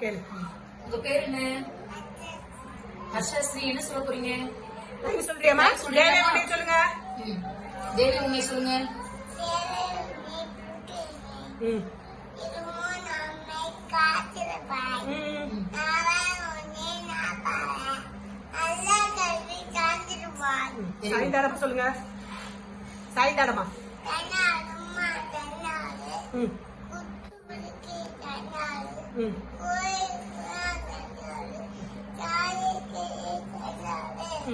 கேளு. உங்க பேர் என்ன? ஹர்ஷஸ்ரீ. என்ன சொல்ல போறீங்க? நீங்க சொல்றியாமா? தேவி உன்னை சொல்லுங்க. தேவி உன்னை சொல்லுங்க. சாய்ந்தாடமா சொல்லுங்க. சாய்ந்தாடமா.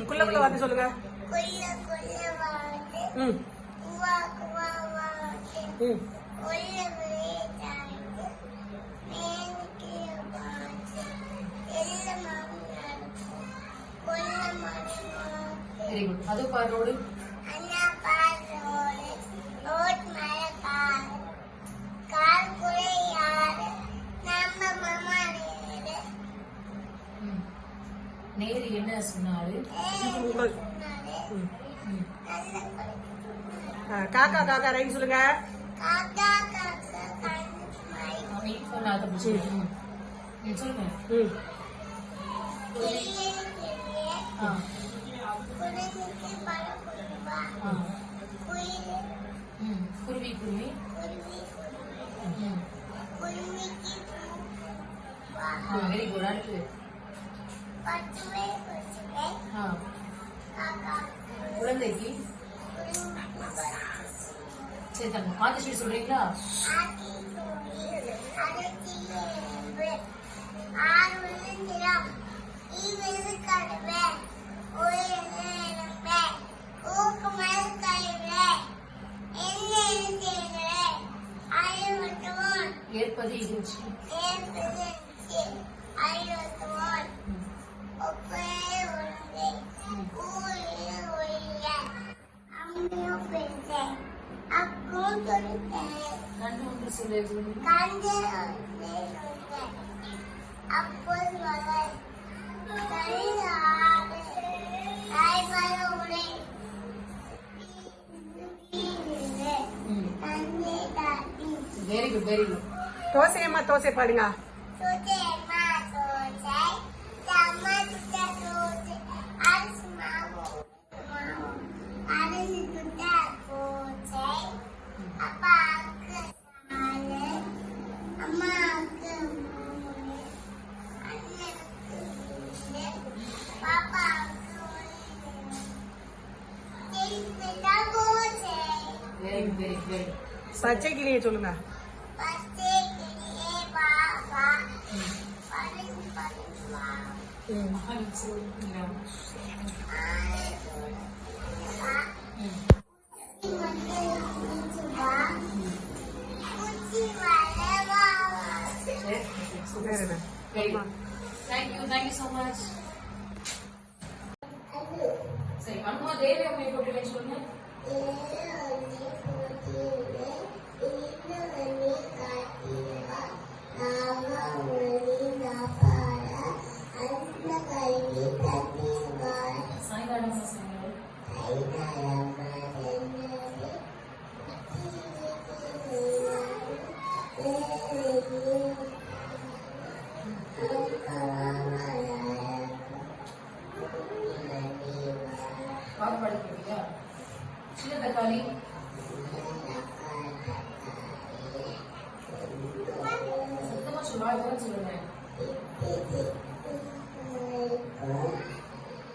குள்ள வார்த்தை சொல்லுங்க. Very good. அது பாரோடு. நேரு என்ன சொன்னாரு? காக்கா காக்கா ரைம் சொல்லுங்க. சொல்லுங்க. குருவி குருவி. Very good. அடுத்து குழந்தைக்கு. சரி தங்க ஆதிஷி சொல்றீங்களா? ஏற்பது இகழ்ச்சி. கண்டு ஒன்று சொல்லுது. Very good very good. தோசையம்மா தோசை பாடுங்க. Very very very. பச்சை கிளியை சொல்லுங்க. Thank you so much. சரி அம்மா தேவி உங்களை போட்டு சொல்லுங்க. பாட்டு படிக்கிறீங்களா? சின்ன தக்காளி. சத்தமா சொல்லுவாங்க சொல்லுங்க.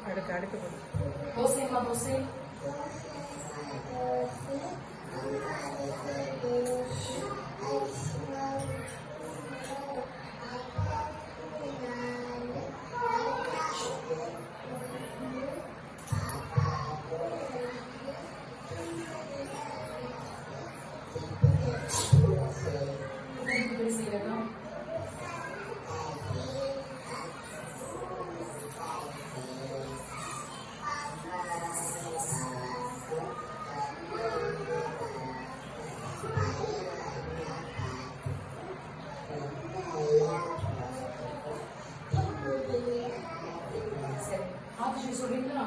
அடுத்து அடுத்து தோசைமா தோசை. சொல்றீங்களா?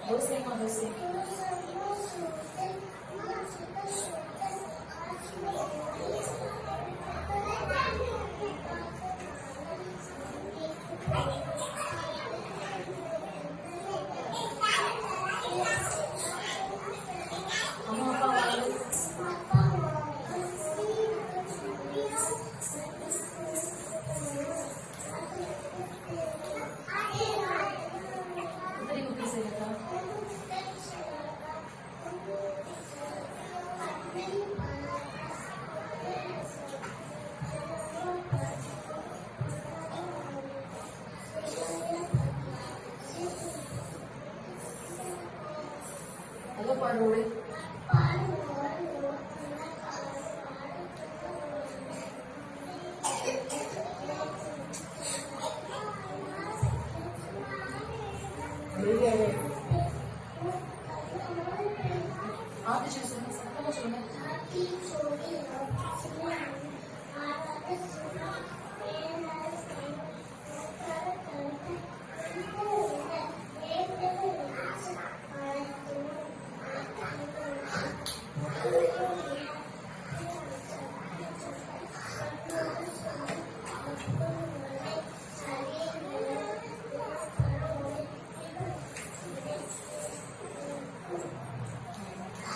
தோசைமா தோசை. அம்மா அப்பா வாங்க. எப்படி குட்டி செய்யறதா? அதோ பாரு. ஆதிச்சு சொல்லுங்க, சத்தமா சொல்லுங்க.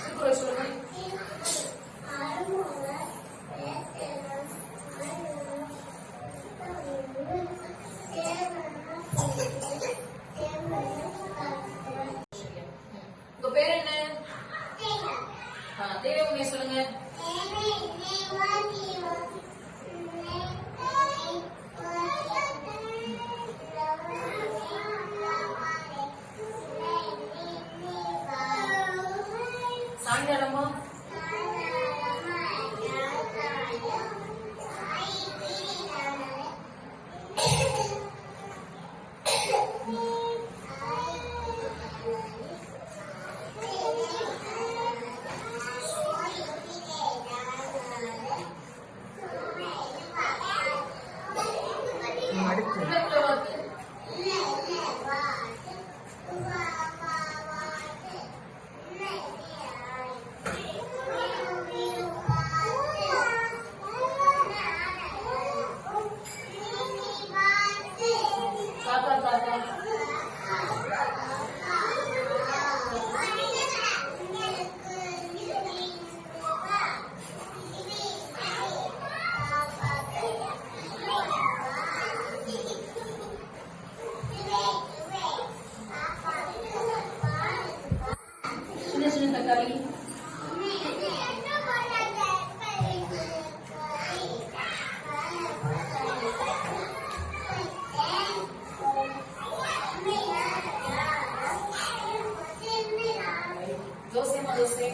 திருக்குறள் சொல்லுங்க. உங்க பேர் என்ன? தேவை உண்மையை சொல்லுங்க. சாயங்காலமா? அடுத்து உள்ளத்துல வாத்து. காக்கா காக்கா. சின்ன சின்ன தக்காளி. தோசைமா தோசை.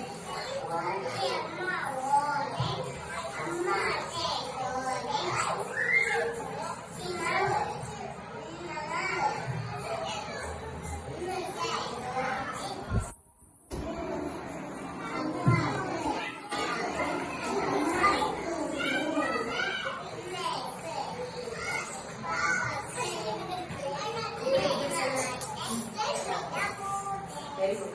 Very good.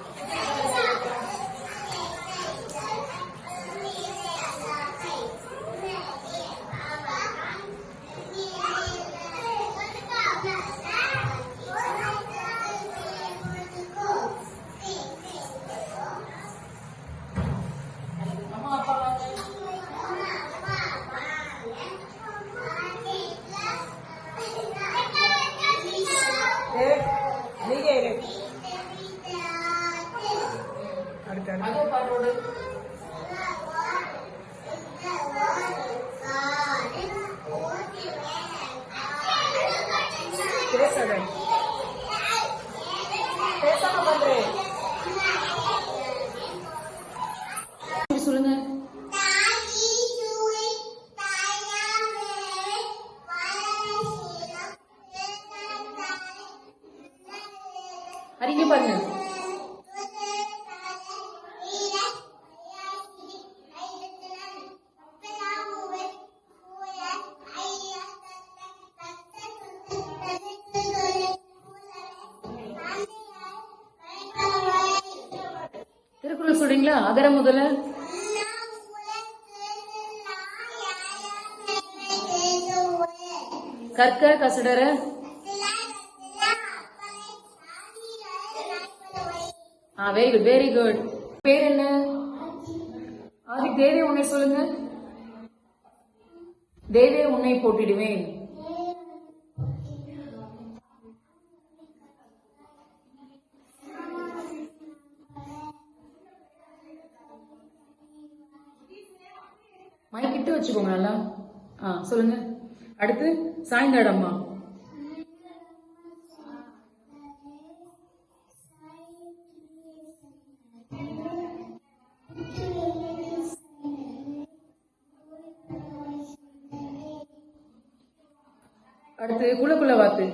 அம்மா அப்பா வாங்க. நீங்க அடுத்து அதோ பாரோடு. பேசாத பேசாம பண்றேன். சொல்லுங்க. அறிக்கை பாருங்க. சொல்றீங்களா? அகர முதல கற்க கசடர வெரி குட் வெரி குட். பேர் என்ன? ஆதிக், தேவே உன்னை சொல்லுங்க. தேவே உன்னை போட்டிடுவேன். மைக்கிட்ட வச்சுக்கோங்க நல்லா. சொல்லுங்க. அடுத்து சாய்ந்தாடம்மா. அடுத்து குலக்குல வாத்து.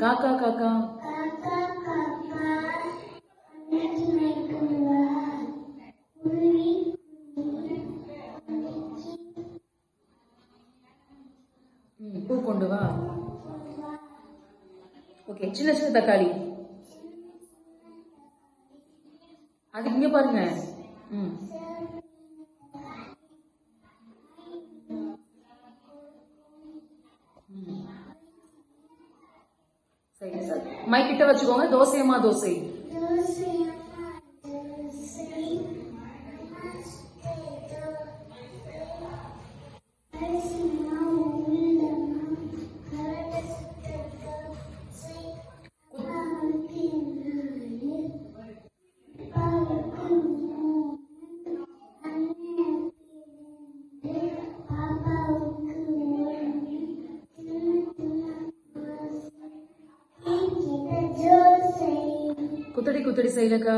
காக்கா காக்கா. பூ கொண்டு வா. ஓகே. சின்ன சின்ன தக்காளி. அது இங்க பாருங்க. சரி சரி. மைக்கிட்ட வச்சுக்கோங்க. தோசையம்மா தோசை. குத்தடி குத்தடி செய்யலக்கா.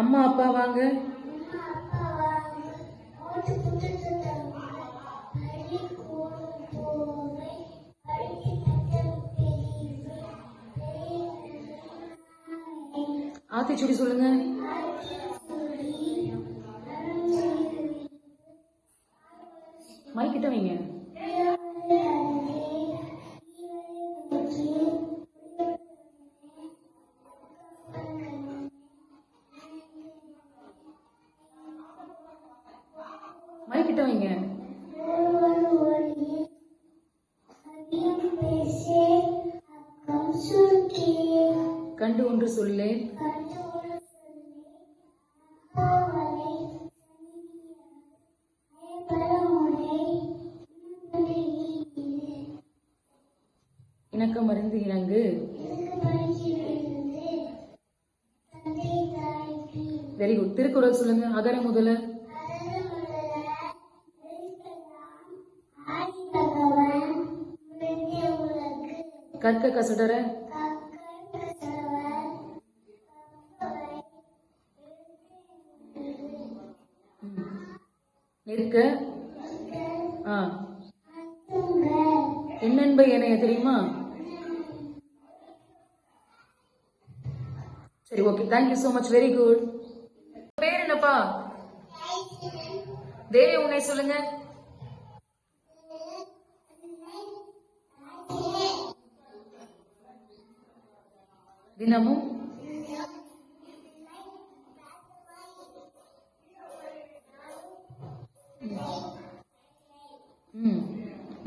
அம்மா அப்பா வாங்க. ஆத்திச்சுடி சொல்லுங்க. மைக்கிட்ட வைங்க. மைக்கிட்ட வைங்க. கண்டு ஒன்று சொல்லேன். இணக்கம் அறிந்து இணங்கு. Very good. திருக்குறள் சொல்லுங்க. அகர முதல கற்க கசடர நிற்க என்னென்ப ஏனைய தெரியுமா? சரி okay. Thank you so much. Very good. பேர் என்னப்பா? தேவி உன்னை சொல்லுங்க. தினமும்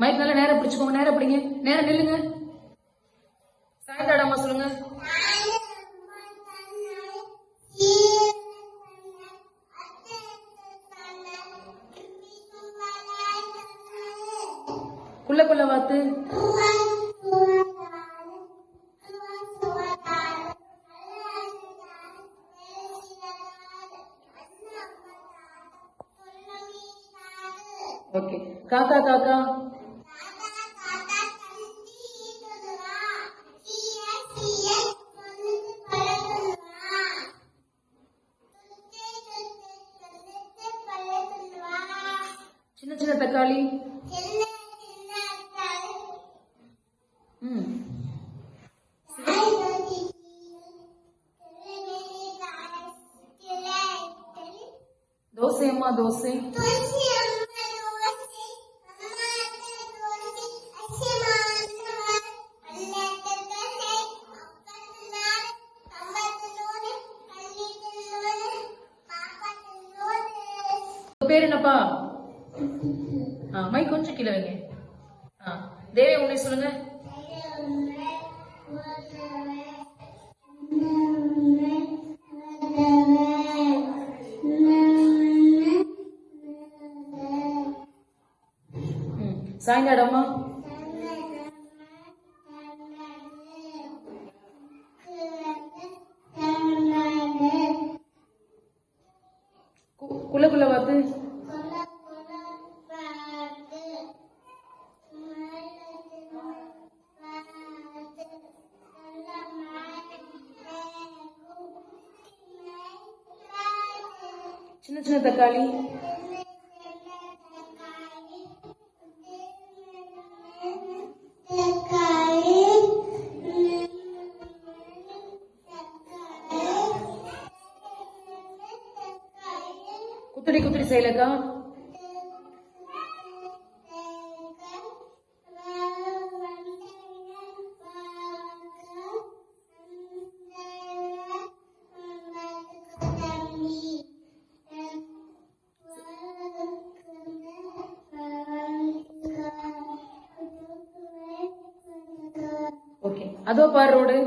மைக் நல்லா நேரம் பிடிச்சுக்கோங்க. நேரம் பிடிங்க. நேரம் நில்லுங்க. சாயந்தாடம்மா சொல்லுங்க. குள்ள குள்ள வாத்து. ஓகே. காக்கா காக்கா. சின்ன தக்காளி. ம். தோசை அம்மா தோசை. பேர் என்னப்பா? மைக் கொஞ்சம் கீழே வைங்க. தேவி உன்னை சொல்லுங்க. சாயங்காலமா குள்ள பார்த்து சின்ன சின்ன தக்காளி. குத்தடி குத்தடி செய்யலக்கா. ஓகே, அதோ பாரு ரோடு.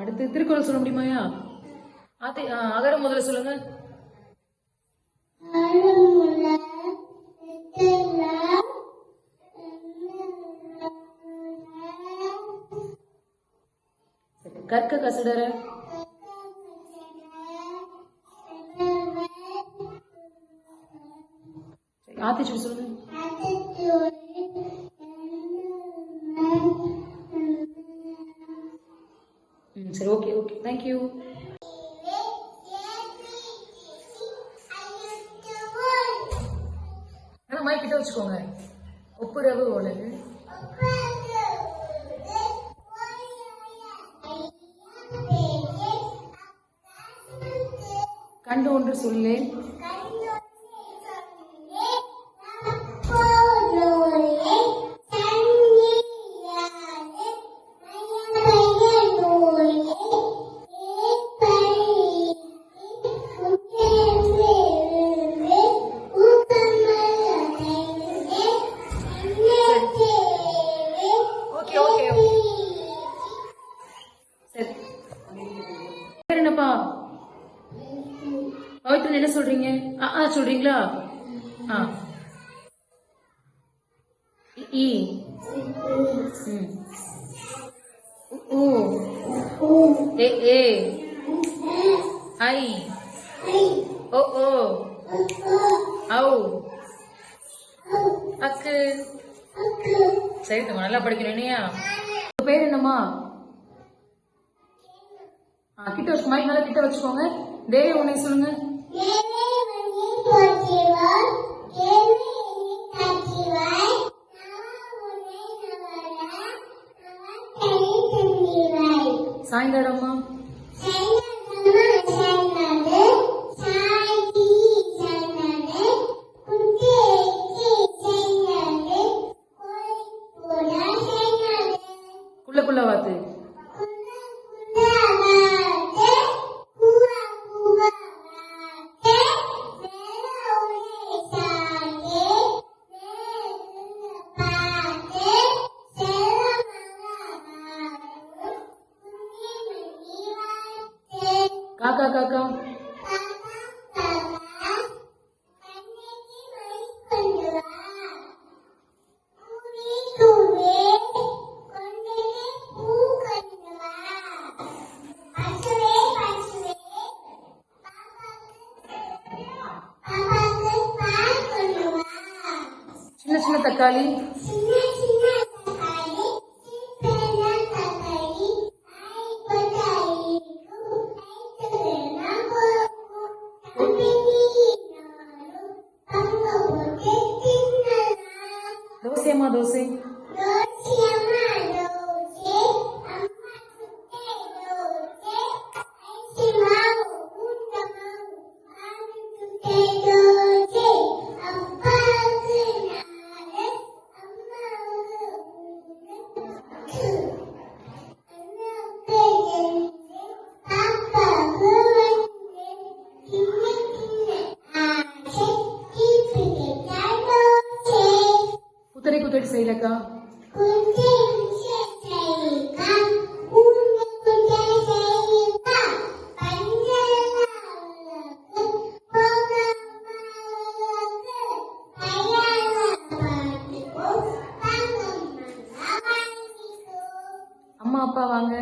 அடுத்து திருக்குறள் சொல்ல முடியுமாயா? அகர முதல்ல சொல்லுங்க. கற்க கசடர. ஆத்திச்சூடி சொல்லுங்க. சரி, ஓகே ஓகே, தேங்க்யூ. மைக் கிட்ட வச்சுக்கோங்க. ஒப்புரவு உலகு. கண்டு ஒன்று சொல்லேன். என்னப்பா பவித்ரன் என்ன சொல்றீங்க? சொல்றீங்களா? இ உ ஏ ஏ ஐ ஓ ஓ ஔ அக்கு. சரி, நம்ம நல்லா படிக்கணும் இல்லையா? பேர் என்னம்மா? கிட்ட வச்சு மைக் நல்லா கிட்ட வச்சுக்கோங்க. தேவி உன்னை சொல்லுங்க. சாயங்காலமா குள்ள வாத்து. காக்கா காக்கா. சின்ன தக்காளி. தோசையம்மா தோசை. குத்தடி குத்தடி செய்யலக்கா. அம்மா அப்பா வாங்க.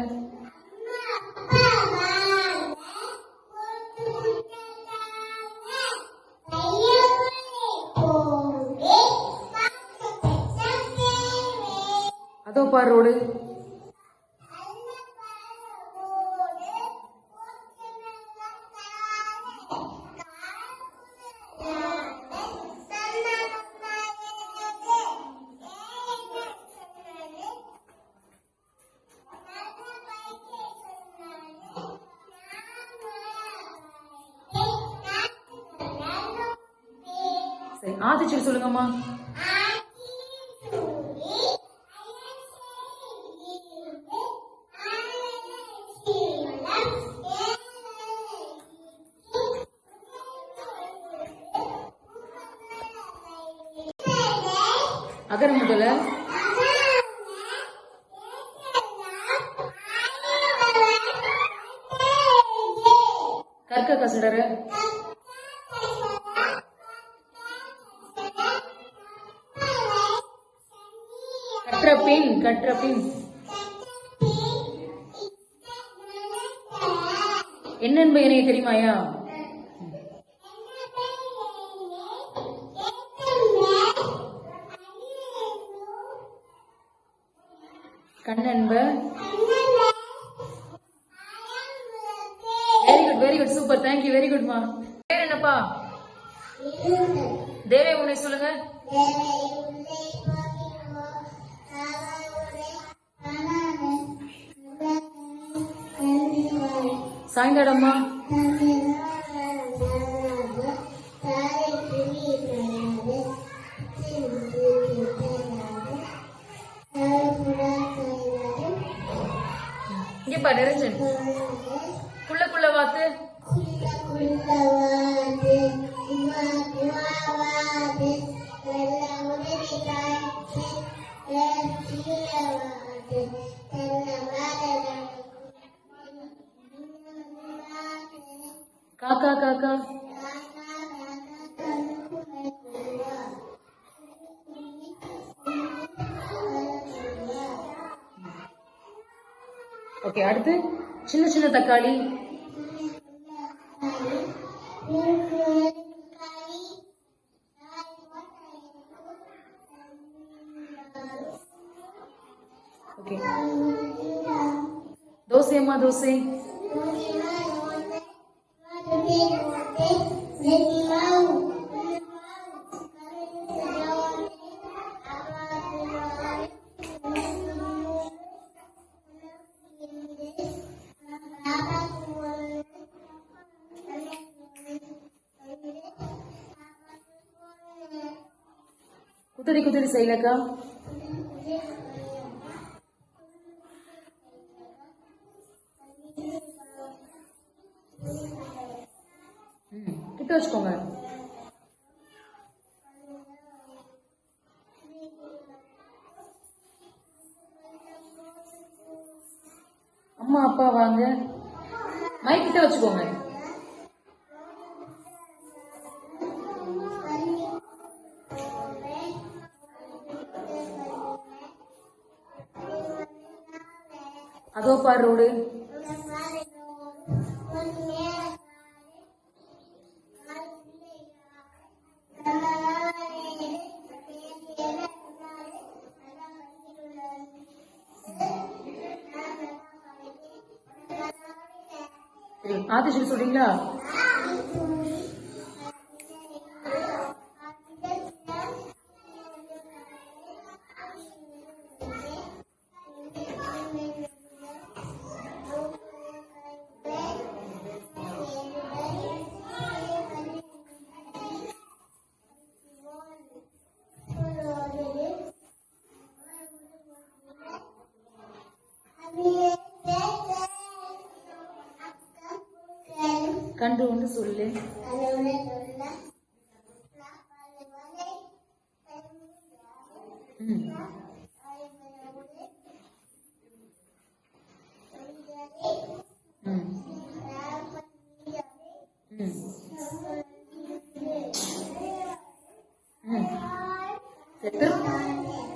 அதோ பார் ரோடு. சரி ஆதிச்சல் சொல்லுங்கம்மா. அகர முதல. கற்க கசடர. கற்ற பின் கற்ற பின். என்னென்ப எனக்கு தெரியுமாயா? கண்ணன்ப. Very good super thank you very good மா. பேர் என்னப்பா? தேவே உன்னை சொல்லுங்க. சாய்ந்தாடம்மா. இங்கப்பா நிரஞ்சன். குள்ள வாத்து. காக்கா காக்கா. ஓகே அடுத்து சின்ன சின்ன தக்காளி. ஓகே தோசையம்மா தோசை. குத்தடி குத்தடி செய்யலக்கா. கிட்ட வச்சுக்கோங்க. அம்மா அப்பா வாங்க. மைக் கிட்ட வச்சுக்கோங்க. அதோ பார் ரோடு. சரி ஆதிஷன் சொல்றீங்களா? கண்டு ஒன்று சொல்லு. ம். ம். ம். ம்.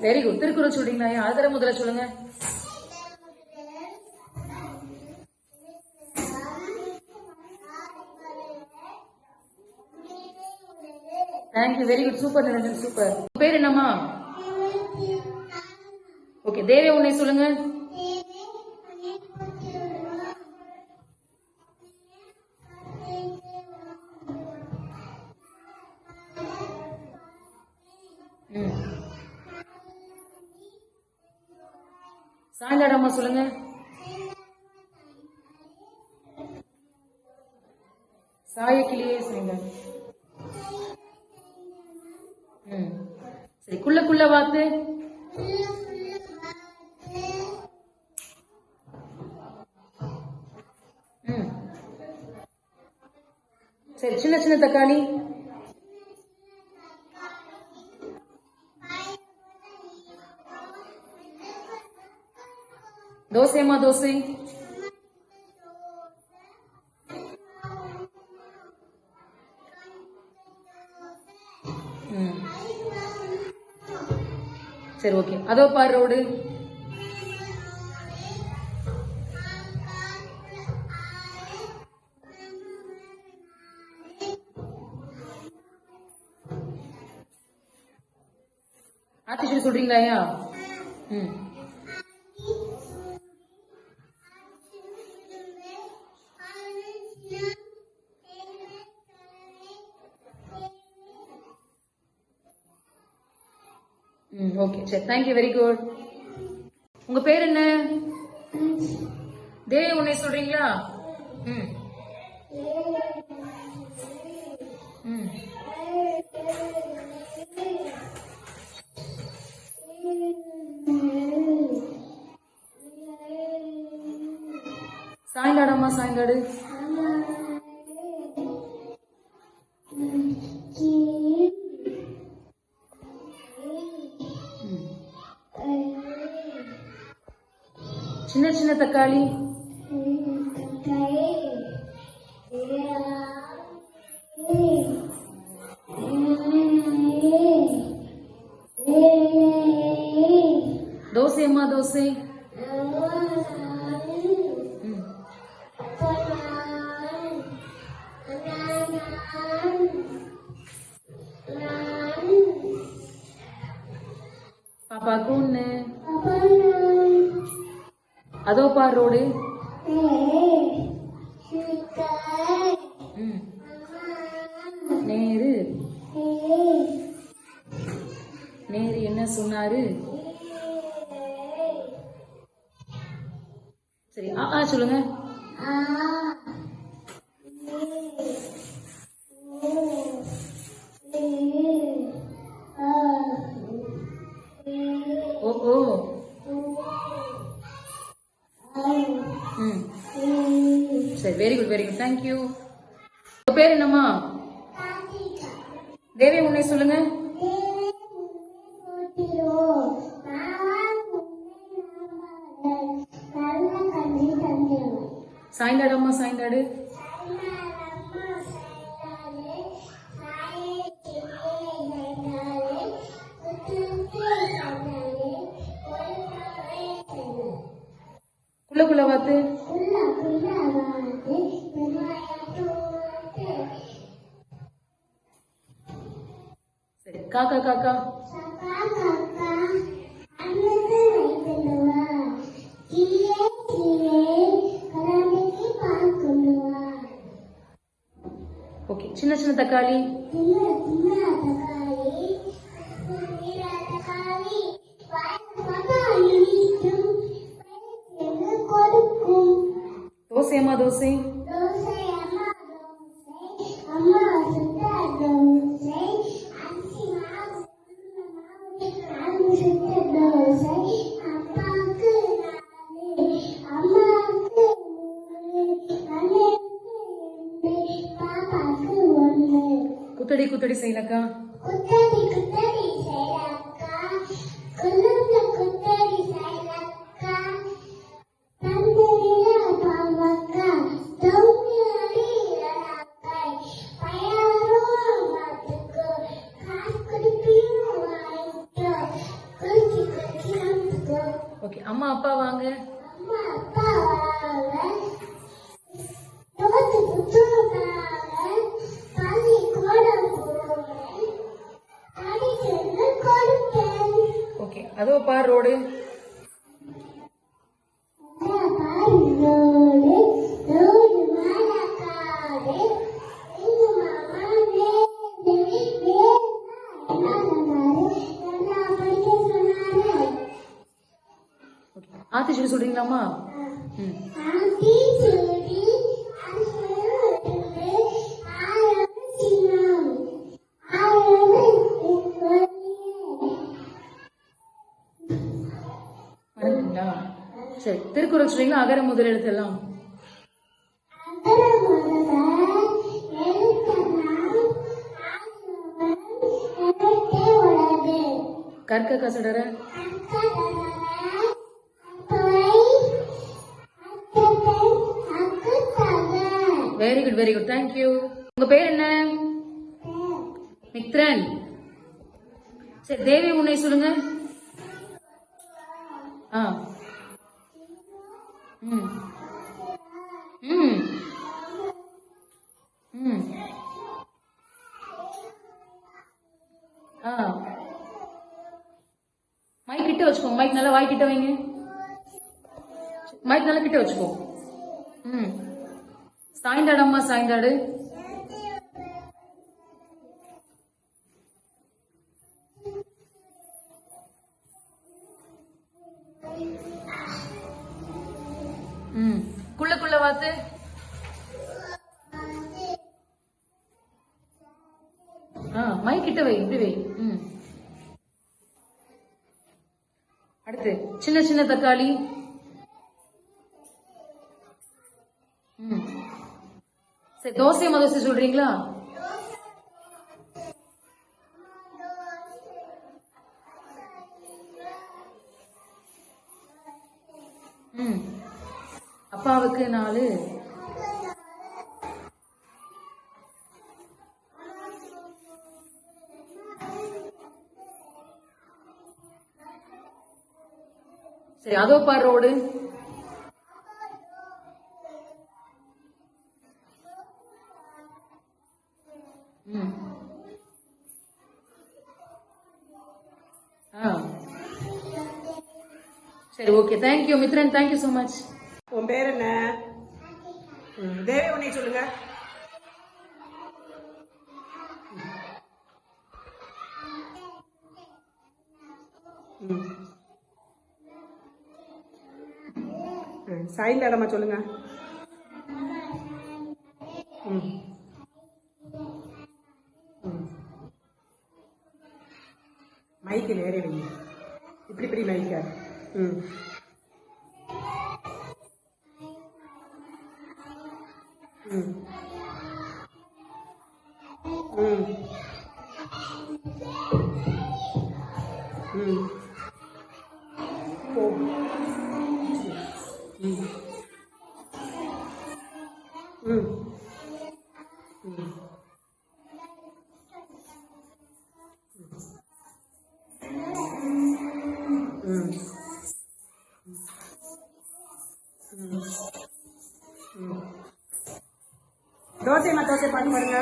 Very good. திருக்குறள் சொல்றீங்களா? ஆதர முதல்ல சொல்லுங்க. Thank you. Very good. Super Niranjan. Super. பேர் என்னம்மா? ஓகே. தேவே உன்னை சொல்லுங்க. சாயங்காலம்மா சொல்லுங்க. சாயக்கிளியே சாயங்காலம். சரி. குள்ள வாத்து. சரி. சின்ன தக்காளி. தோசைமா தோசை. சரி ஓகே. அதோ பாரு ரோடு. ஆர்டிஃபிஷியல் சொல்றீங்களா? ஓகே. சரி. தேங்க்யூ. Very good. உங்க பேர் என்ன? தேவி உன்னை சொல்றீங்களா? சாயங்காலம்மா சாயங்காடு. சின்ன தக்காளி. தோசையம்மா தோசை. பாப்பா கூன்னு. அதோ பார் ரோடு. நேரு என்ன சொன்னாரு? சரி. சொல்லுங்க. ஓ. சரி. Very good. Very good. Thank you. உங்க பேர் என்னம்மா? தேவி உன்னை சொல்லுங்க. சாயங்காலம்மா சாயங்காடு. குள்ள வாத்து. சரி. காக்கா காக்கா. கிளியே கிளியே கலந்துக்கு பால் கொண்டு வா. ஓகே. சின்ன சின்ன தக்காளி. தோசை அம்மா தோசை. குத்தடி குத்தடி செய்யலக்கா. ஓகே. அம்மா அப்பா வாங்க. ஓகே. அதோ பார் ரோடு. ஆத்தி சொல்லி சொல்றீங்களாமா? மறந்துட்டீங்களா? சரி, திருக்குறள் சொல்றீங்களா? அகர முதல் எழுத்தெல்லாம். கற்க கசடர. Very good very good, thank you. உங்க பேர் என்ன? மித்ரன். சரி, தேவி உன்னை சொல்லுங்க. ஆ. ம் ம் ம் ஆ. மைக் கிட்ட வச்சுக்கோ. மைக் நல்லா வாய் கிட்ட வைங்க. மைக் நல்லா கிட்ட வச்சுக்கோ. ம். சாய்ந்தாடம்மா சாய்ந்தாடு. ம். குள்ள வாத்து. மைக் கிட்ட வை, இப்படி வை. ம். அடுத்து சின்ன சின்ன தக்காளி. ம். சரி, தோசை மதோசை சொல்றீங்களா? ம். அப்பாவுக்கு 4. சரி, அதோ பார் ரோடு. ம். சரி, okay, thank you Mithran, thank you so much. உன் பேர் என்ன? தேவி உன்னை சொல்லுங்க. சாய்ந்த இடமா சொல்லுங்க. மைக்கு நேரே வைங்க. இப்படி மைக்கா. ம். ம். ம். ம். போ. ம். ம். ம். தோசை பாட்டு பாருங்க.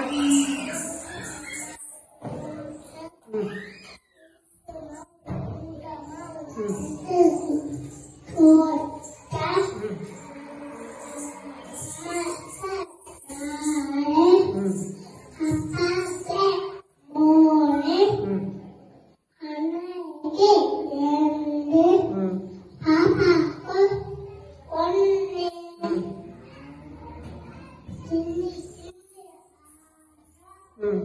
ம்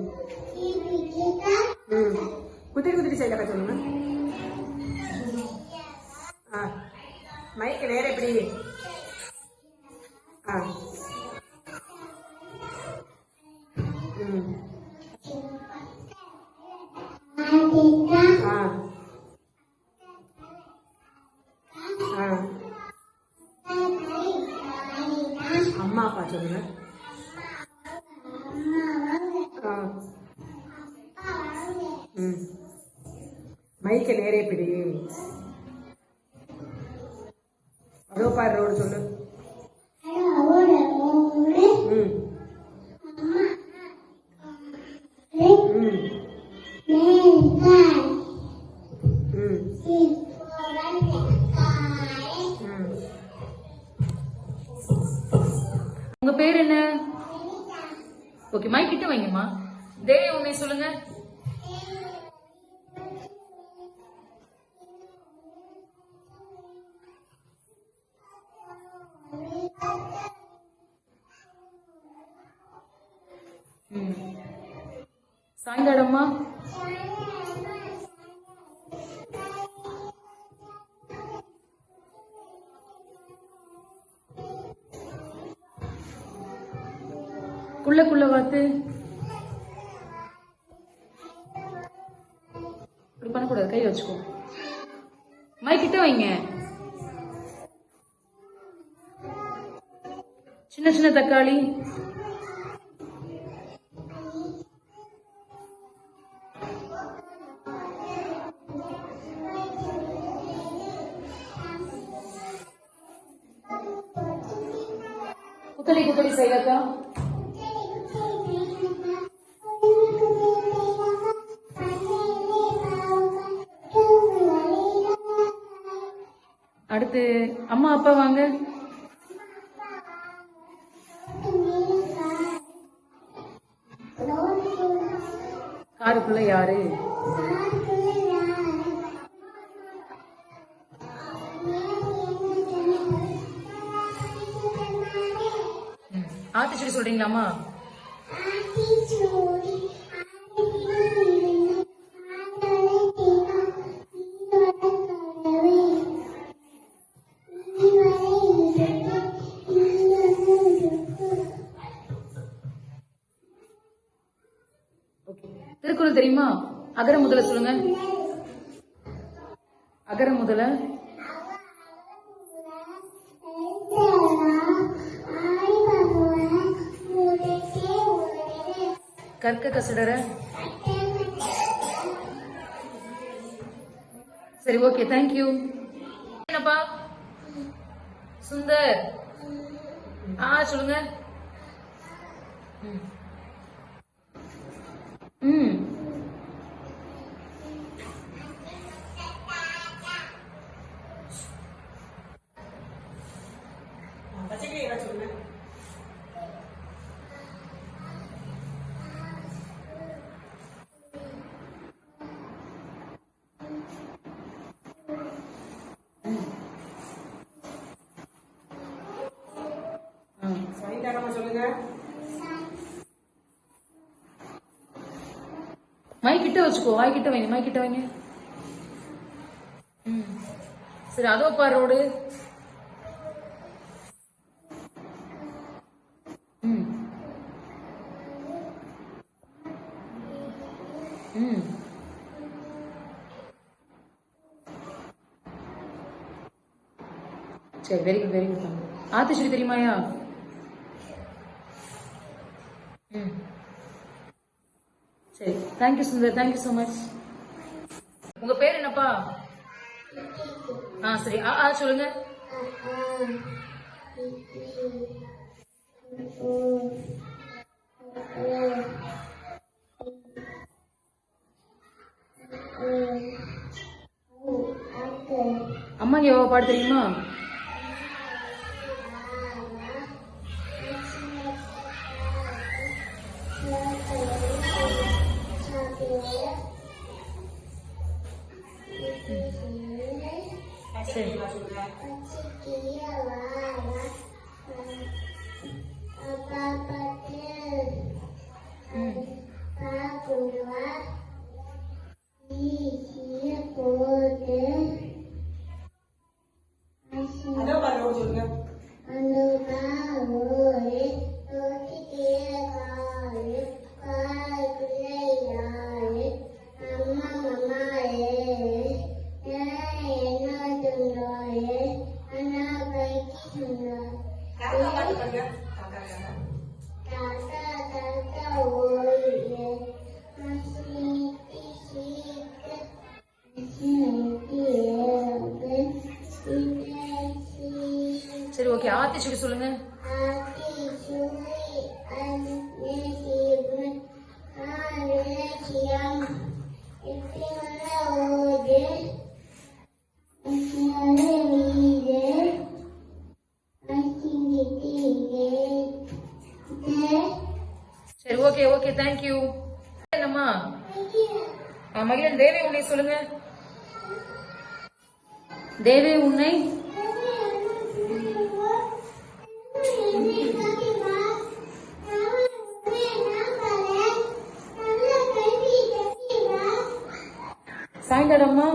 ம் குதிரை குதிரை சைடில் சொல்லுங்க. ஆ மைக்கு நேரம் எப்படி? ஆ ம் ஆ ஆ அம்மா அப்பா சொல்லுங்க. ஆ ம் மைக்க நேரே பிடி. அதோ பாரு ரோடு சொல்லு. ம் ம் ம் ம் உங்க பேர் என்ன? ஓகே, மைக் கிட்ட வைங்கம்மா. தேவி உண்மை சொல்லுங்க. சாயங்காலம்மா குள்ள வாத்து இப்படி பண்ணக்கூடாது, கை வச்சுக்கோ. மைக் கிட்ட வைங்க. சின்ன சின்ன தக்காளி. குத்தடி குத்தடி செய்யக்கா. அடுத்து அம்மா அப்பா வாங்க. காருக்குள்ள யாரு? ஆத்திச்சூடி சொல்றீங்களாமா? திருக்குறள் தெரியுமா? அகர முதல சொல்லுங்க. அகர முதல. கற்க கசடர. சரி, ஓகே, தேங்க்யூ. என்னப்பா? சுந்தர். சொல்லுங்க. ம் பச்சைக்கிளி சொல்லுங்க. சாயங்காலமா சொல்லுங்க. மைக் கிட்ட வச்சுக்கோ, வாய் கிட்ட வைங்க, மைக் கிட்ட வைங்க. சரி, அதோ பாரு ரோடு. சரி, வெரி குட், வெரி குட். ஆத்திச்சூடி தெரியுமாயா? சரி, thank you Sundar, thank you so much. உங்க பேர் என்னப்பா? சரி, சொல்லுங்க. அம்மா எவ்வளோ பாடு தெரியுமா? சரி. சரி ஓகே, ஆத்திச்சுடி சொல்லுங்க. சரி ஓகே ஓகே, தேங்க்யூ. என்னம்மா மகிழன், தேவே உன்னை சொல்லுங்க. தேவே உன்னை. சாயங்காலம்மா.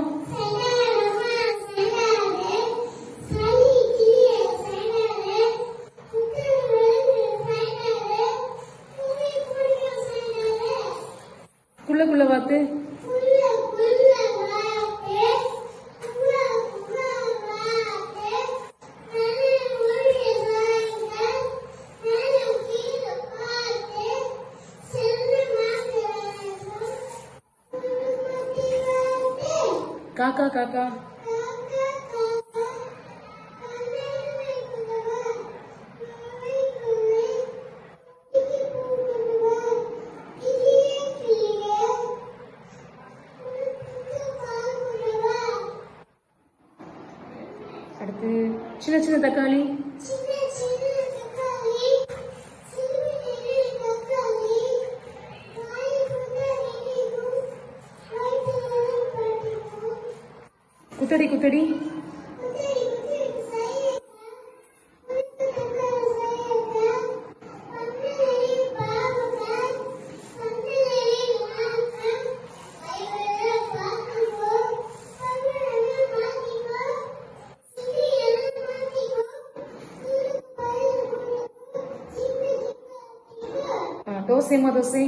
குள்ள வாத்து. காக்கா காக்கா. அடுத்து சின்ன சின்ன தக்காளி. குத்தடி குத்தடி. தோசைமா தோசை.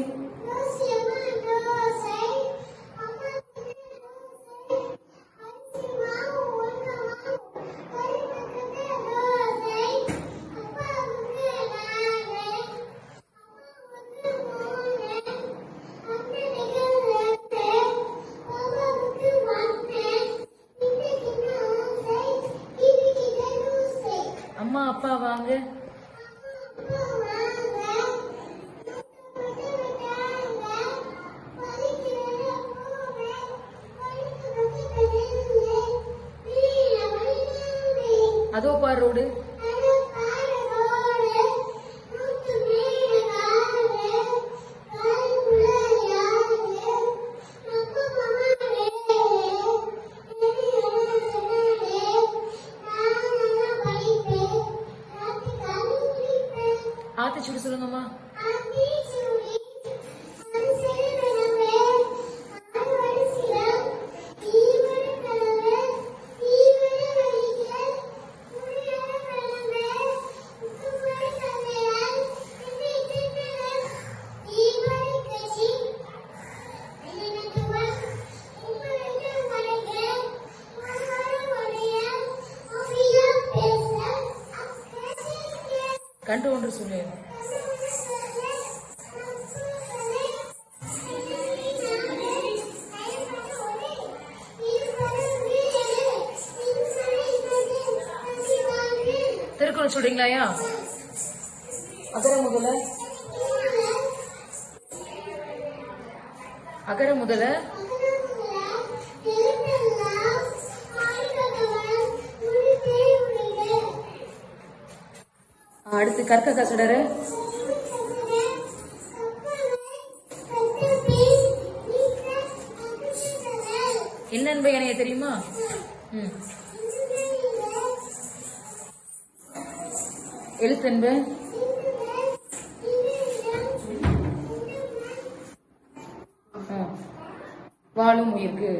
அம்மா அப்பா வாங்க. அதோ பார் ரோடு. ஆத்திச்சுடி சொல்லுங்கம்மா. கண்டு ஒன்று சொல்லு. திருக்குறள் சொல்றீங்களாயா? அகர முதல அகர முதல அடுத்து கற்க கசடர. என்னன்பை அணைய தெரியுமா? எழுத்தன்ப. வாழும் உயிருக்கு.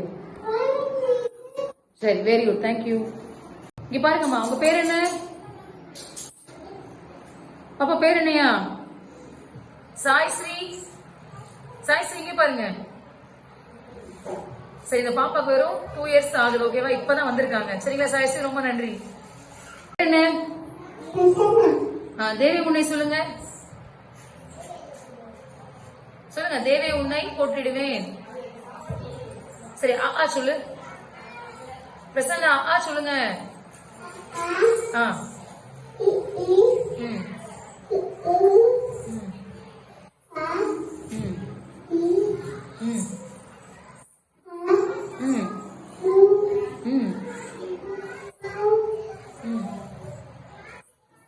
சரி, வெரி குட், தேங்க்யூ. இங்க பாருங்கம்மா, உங்க பேர் என்ன? பாப்பா பேர் என்னையா? சாய்ஸ்ரீ. சாய்ஸ்ரீ இங்க பாருங்க. சரி, இந்த பாப்பாக்கு வெறும் 2 years ஆகுது. ஓகேவா? இப்பதான் வந்திருக்காங்க. சரிங்களா சாய்ஸ்ரீ, ரொம்ப நன்றி. என்ன தேவி உன்னை சொல்லுங்க. சொல்லுங்க, தேவி உன்னை போற்றிடுவேன். சரி, ஆ சொல்லு. பிரசன்னா ஆ சொல்லுங்க. ஆ ம்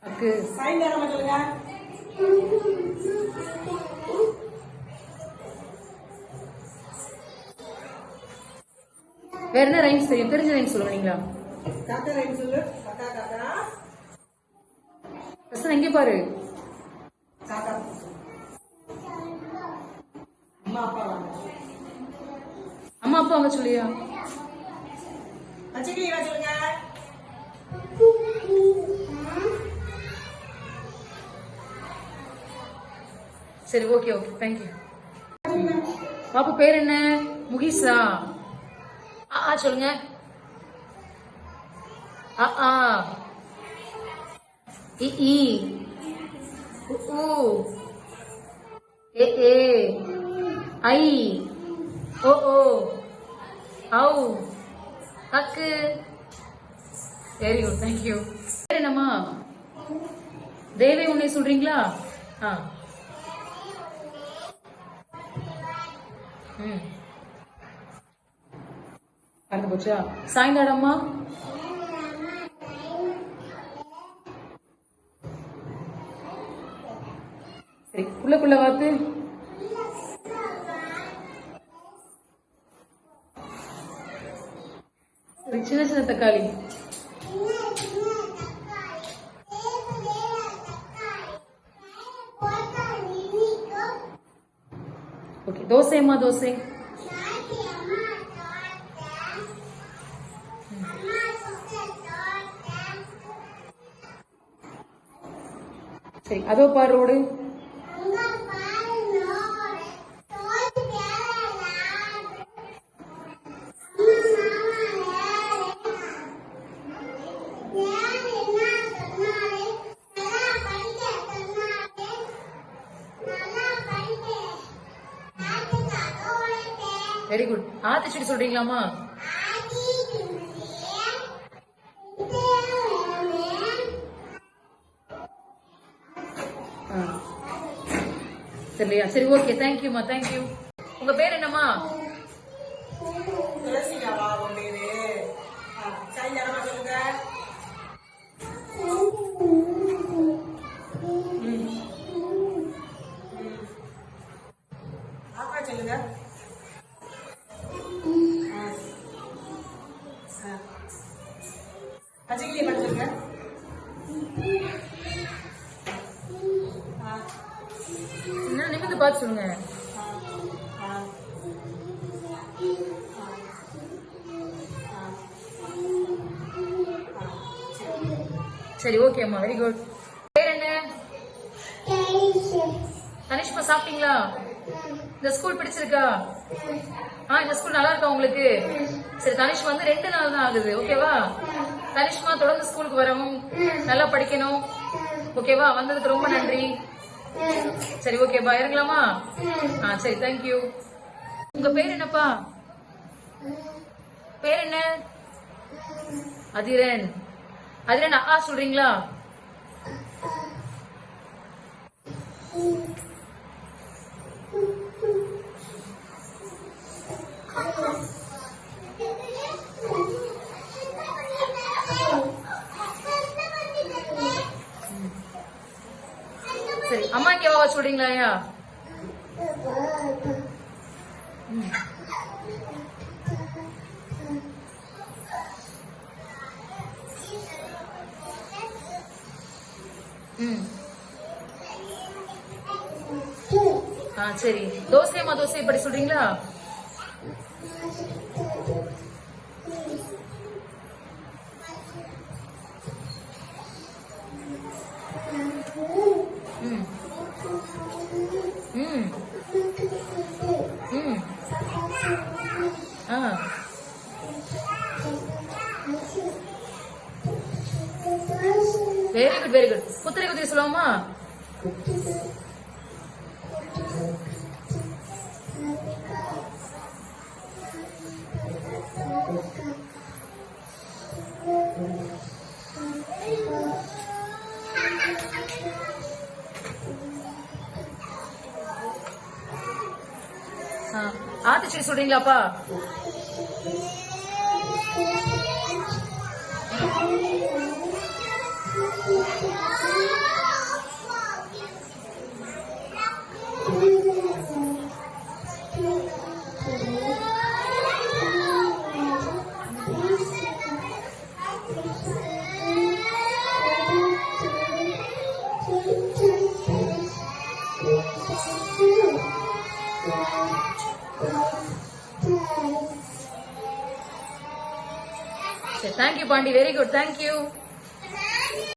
அக்கு சாயங்காலம் சொல்லுங்க. வேற என்ன ரைம்ஸ் தெரியும்? தெரிஞ்ச ரைம்ஸ் சொல்லுவீங்களா? காக்கா ரைம் சொல்லு. காக்கா காக்கா. பிரசன்னா இங்கே பாரு. காக்கா. அம்மா அப்பா வாங்க. அம்மா அப்பா அவங்க சொல்லியா? அச்சிக்கி வா சொல்லுங்க. சரி, ஓகே ஓகே, தேங்க்யூ. பாப்பா பேர் என்ன? முகிசா. ஆ சொல்லுங்க. ஆ இ உ ஏ ஐ ஓ ஔ அக்கு. Very good, thank you. பேர் என்னம்மா? தேவி உன்னை சொல்றீங்களா? ஆ மறந்து போச்சா? சாயங்காலம்மா? சரி, குள்ள வாத்து. சரி, சின்ன சின்ன தக்காளி. ஓகே, தோசைம்மா தோசை. சரி, அதோ பாரு ரோடு. Very good. ஆத்திச்சூடி சொல்றீங்களாமா? சரியா? சரி, ஓகே, தேங்க்யூமா, தேங்க்யூ. உங்க பேர் என்னம்மா? துளசியாவா உன் பேரு? சாயங்காலமா சொல்லுங்க. ஆப்பா சொல்லுங்க. பச்சைக்கிளி பண்ண சொல்லுங்க. என்ன நிமிந்து பார்த்து சொல்லுங்க. சரி, ஓகே அம்மா, வெரி குட். பேர் என்ன? தனிஷ்மா. சாப்பிட்டீங்களா? இந்த ஸ்கூல் பிடிச்சிருக்கா? இந்த ஸ்கூல் நல்லா இருக்கா உங்களுக்கு? சரி, தனிஷ்மா வந்து 2 நாள் தான் ஆகுது, ஓகேவா? தனிஷ்மா தொடர்ந்து ஸ்கூலுக்கு வரவும், நல்லா படிக்கணும், ஓகேவா? வந்ததுக்கு ரொம்ப நன்றி. சரி, ஓகேப்பா, இறங்கலாமா? சரி, தேங்க்யூ. உங்க பேர் என்னப்பா? பேர் என்ன? அதிரன். அதிரன் ஆ சொல்றீங்களா? சரி, அம்மா இங்க வா சொல்றீங்களா? சரி, தோசைமா தோசை படி சொல்றீங்களா? Very good, very good. புத்திரை குதிரை சொல்லுவோமா? ஆத்திச்சேரி சொல்றீங்களாப்பா? Thank you, Pandi. Very good. Thank you.